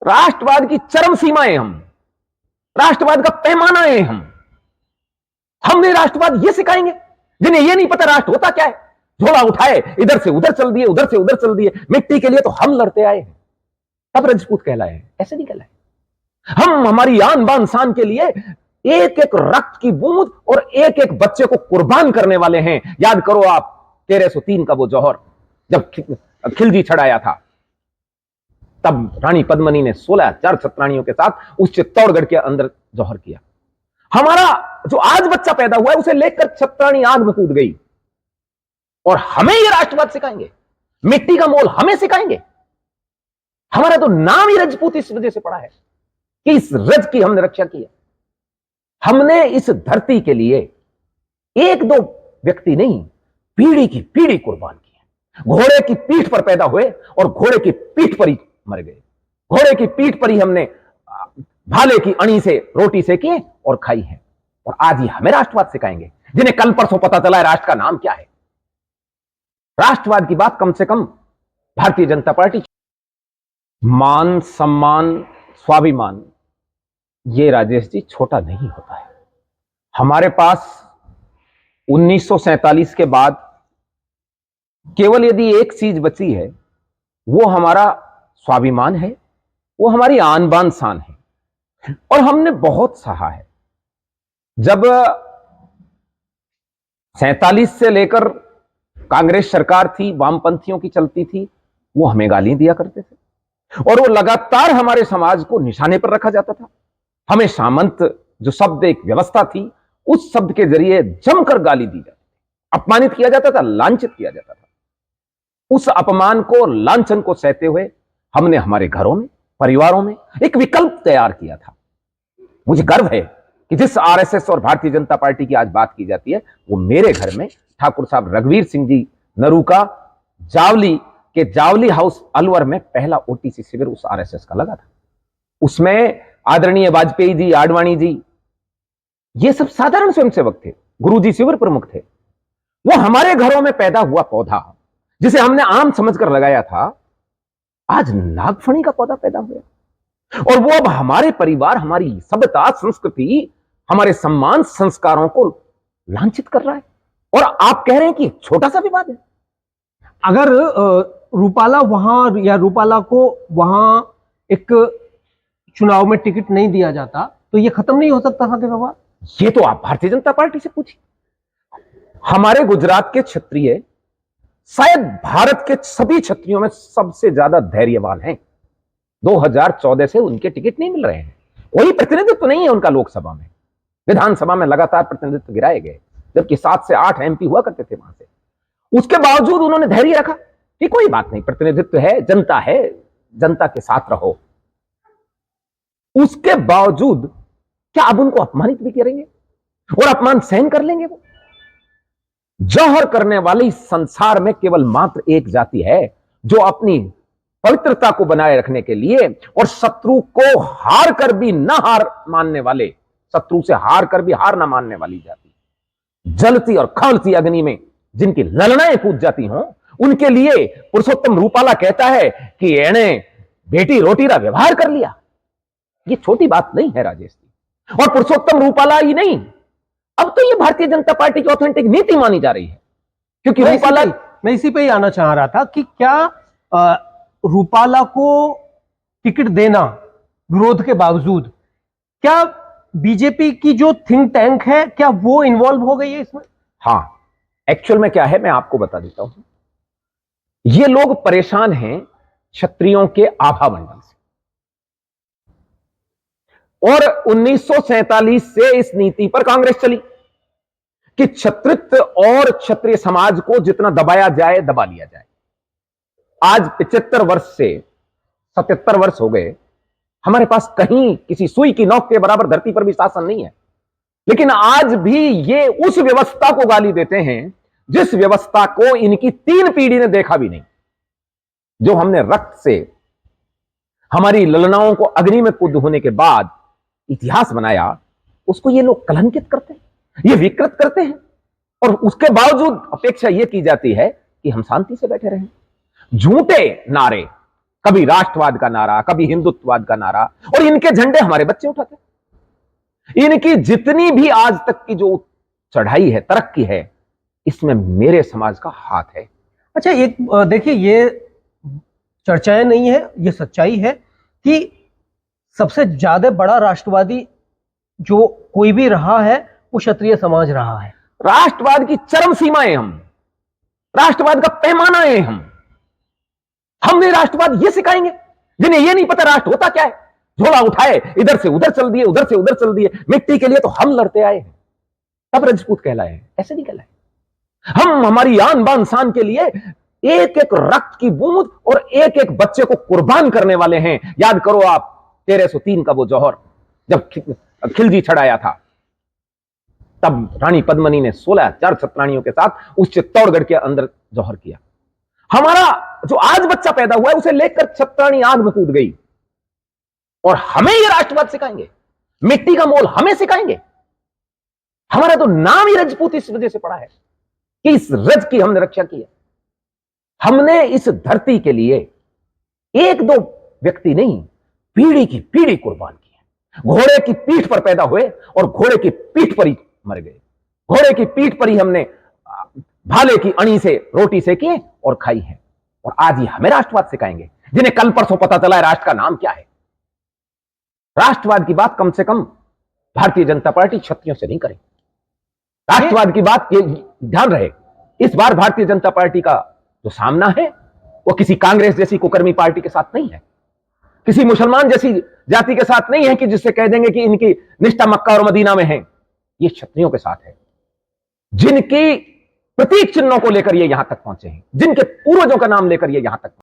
राष्ट्रवाद की चरम सीमाएं हम, राष्ट्रवाद का पैमाना है हमने राष्ट्रवाद ये सिखाएंगे जिन्हें ये नहीं पता राष्ट्र होता क्या है। झोला उठाए इधर से उधर चल दिए, उधर से उधर चल दिए। मिट्टी के लिए तो हम लड़ते आए हैं, तब राजपूत कहलाए हैं, ऐसे नहीं कहलाए। हम हमारी आन बान शान के लिए एक एक रक्त की बूंद और एक एक बच्चे को कुर्बान करने वाले हैं। याद करो आप 1303 का वो जौहर जब खिलजी छड़ाया था, तब रानी पद्मिनी ने 16,000 छत्राणियों के साथ उस चित्तौड़गढ़ के अंदर जौहर किया। हमारा जो आज बच्चा पैदा हुआ है उसे लेकर छत्राणी आग में कूद गई, और हमें यह राष्ट्रवाद सिखाएंगे, मिट्टी का मोल हमें सिखाएंगे। हमारा तो नाम ही राजपूत इस वजह से पड़ा है कि इस रज की हमने रक्षा की है। हमने इस धरती के लिए एक दो व्यक्ति नहीं, पीढ़ी की पीढ़ी कुर्बान की है। घोड़े की पीठ पर पैदा हुए और घोड़े की पीठ पर ही मर गए। घोड़े की पीठ पर ही हमने भाले की अणी से रोटी सेकी और खाई है, और आज ही हमें राष्ट्रवाद सिखाएंगे जिन्हें कल परसों पता चला है राष्ट्र का नाम क्या है। राष्ट्रवाद की बात कम से कम भारतीय जनता पार्टी, मान सम्मान स्वाभिमान, ये राजेश जी छोटा नहीं होता है। हमारे पास 1947 के बाद केवल यदि एक चीज बची है, वो हमारा स्वाभिमान है, वो हमारी आन बान शान है, और हमने बहुत सहा है। जब 47 से लेकर कांग्रेस सरकार थी, वामपंथियों की चलती थी, वो हमें गालियां दिया करते थे, और वो लगातार हमारे समाज को निशाने पर रखा जाता था। हमें सामंत जो शब्द एक व्यवस्था थी, उस शब्द के जरिए जमकर गाली दी जाती, अपमानित किया जाता था, लांछित किया जाता था। उस अपमान को, लांछन को सहते हुए हमने हमारे घरों में, परिवारों में एक विकल्प तैयार किया था। मुझे गर्व है कि जिस आरएसएस और भारतीय जनता पार्टी की आज बात की जाती है, वो मेरे घर में ठाकुर साहब रघुवीर सिंह जी नरूका जावली के जावली हाउस अलवर में पहला ओटीसी शिविर उस आरएसएस का लगा था। उसमें आदरणीय वाजपेयी जी, आडवाणी जी, ये सब साधारण स्वयंसेवक थे, गुरुजी शिविर प्रमुख थे। वो हमारे घरों में पैदा हुआ पौधा जिसे हमने आम समझकर लगाया था, आज नागफणी का पौधा पैदा हुआ, और वो अब हमारे परिवार, हमारी सभ्यता, संस्कृति, हमारे सम्मान, संस्कारों को लांछित कर रहा है। और आप कह रहे हैं कि छोटा सा विवाद है। अगर रूपाला वहां, या रूपाला को वहां एक चुनाव में टिकट नहीं दिया जाता तो ये खत्म नहीं हो सकता था विवाद? ये तो आप भारतीय जनता पार्टी से पूछिए। हमारे गुजरात के क्षत्रिय शायद भारत के सभी क्षत्रियों में सबसे ज्यादा धैर्यवान हैं। 2014 से उनके टिकट नहीं मिल रहे हैं, कोई प्रतिनिधित्व नहीं है उनका लोकसभा में। विधानसभा में लगातार प्रतिनिधित्व गिराए गए, जबकि 7 से 8 एमपी हुआ करते थे वहां से। उसके बावजूद उन्होंने धैर्य रखा कि कोई बात नहीं, प्रतिनिधित्व है, जनता है, जनता के साथ रहो। उसके बावजूद क्या अब उनको अपमानित भी करेंगे और अपमान सहन कर लेंगे? वो जौहर करने वाली संसार में केवल मात्र एक जाति है जो अपनी पवित्रता को बनाए रखने के लिए और शत्रु को हार कर भी न हार मानने वाले, शत्रु से हार कर भी हार न मानने वाली जाति, जलती और खौलती अग्नि में जिनकी ललनाएं कूद जाती हों, उनके लिए पुरुषोत्तम रूपाला कहता है कि एने बेटी रोटीरा व्यवहार कर लिया। ये छोटी बात नहीं है राजेश जी। और पुरुषोत्तम रूपाला ही नहीं, अब तो ये भारतीय जनता पार्टी की ऑथेंटिक नीति मानी जा रही है, क्योंकि रूपाला, मैं इसी पे ही आना चाह रहा था कि क्या रूपाला को टिकट देना विरोध के बावजूद, क्या बीजेपी की जो थिंक टैंक है, क्या वो इन्वॉल्व हो गई है इसमें? हाँ, एक्चुअल में क्या है मैं आपको बता देता हूं। ये लोग परेशान हैं क्षत्रियों के आभा मंडल से, और 1947 से इस नीति पर कांग्रेस चली कि क्षत्रित्व और क्षत्रिय समाज को जितना दबाया जाए दबा लिया जाए। आज 75 वर्ष से 77 वर्ष हो गए, हमारे पास कहीं किसी सुई की नोक के बराबर धरती पर भी शासन नहीं है, लेकिन आज भी ये उस व्यवस्था को गाली देते हैं जिस व्यवस्था को इनकी 3 पीढ़ी ने देखा भी नहीं। जो हमने रक्त से हमारी ललनाओं को अग्नि में कुद होने के बाद इतिहास बनाया, उसको ये लोग कलंकित करते हैं, ये विकृत करते हैं, और उसके बावजूद अपेक्षा ये की जाती है कि हम शांति से बैठे रहें। झूठे नारे कभी राष्ट्रवाद का नारा, कभी हिंदुत्ववाद का नारा, और इनके झंडे हमारे बच्चे उठाते। इनकी जितनी भी आज तक की जो चढ़ाई है, तरक्की है, इसमें मेरे समाज का हाथ है। अच्छा, एक देखिए, ये चर्चाएं नहीं है, ये सच्चाई है कि सबसे ज्यादा बड़ा राष्ट्रवादी जो कोई भी रहा है वो क्षत्रिय समाज रहा है। राष्ट्रवाद की चरम सीमाएं हम, राष्ट्रवाद का पैमाना है हम भी राष्ट्रवाद ये सिखाएंगे जिन्हें ये नहीं पता राष्ट्र होता क्या है। झोला उठाए, इधर से उधर चल दिए, उधर से उधर चल दिए। मिट्टी के लिए तो हम लड़ते आए हैं, तब राजपूत कहलाए हैं, ऐसे नहीं कहलाए। हम हमारी आन बान शान के लिए एक एक रक्त की बूंद और एक एक बच्चे को कुर्बान करने वाले हैं। याद करो आप 1303 का वो जौहर जब खिलजी छड़ाया था, तब रानी पद्मिनी ने 16,000 छत्राणियों के साथ उस चित्तौड़गढ़ के अंदर जौहर किया। हमारा जो आज बच्चा पैदा हुआ है उसे लेकर छत्राणी आग में कूद गई, और हमें यह राष्ट्रवाद सिखाएंगे, मिट्टी का मोल हमें सिखाएंगे। हमारा तो नाम ही राजपूत इस वजह से पड़ा है कि इस रज की हमने रक्षा की है। हमने इस धरती के लिए एक दो व्यक्ति नहीं, पीढ़ी की पीढ़ी कुर्बान की है। घोड़े की पीठ पर पैदा हुए और घोड़े की पीठ पर ही मर गए। घोड़े की पीठ पर ही हमने भाले की अणी से रोटी सेकी और खाई है, और आज ही हमें राष्ट्रवाद सिखाएंगे जिन्हें कल परसों पता चला है राष्ट्र का नाम क्या है। राष्ट्रवाद की बात कम से कम भारतीय जनता पार्टी क्षत्रियों से नहीं करे। राष्ट्रवाद की बात ये ध्यान रहे, इस बार भारतीय जनता पार्टी का जो सामना है वो किसी कांग्रेस जैसी कुकर्मी पार्टी के साथ नहीं है, किसी मुसलमान जैसी जाति के साथ नहीं है कि जिससे कह देंगे कि इनकी निष्ठा मक्का और मदीना में है। ये क्षत्रियों के साथ है, जिनकी प्रतीक चिन्हों को लेकर ये यहां तक पहुंचे हैं, जिनके पूर्वजों का नाम लेकर ये यहां तक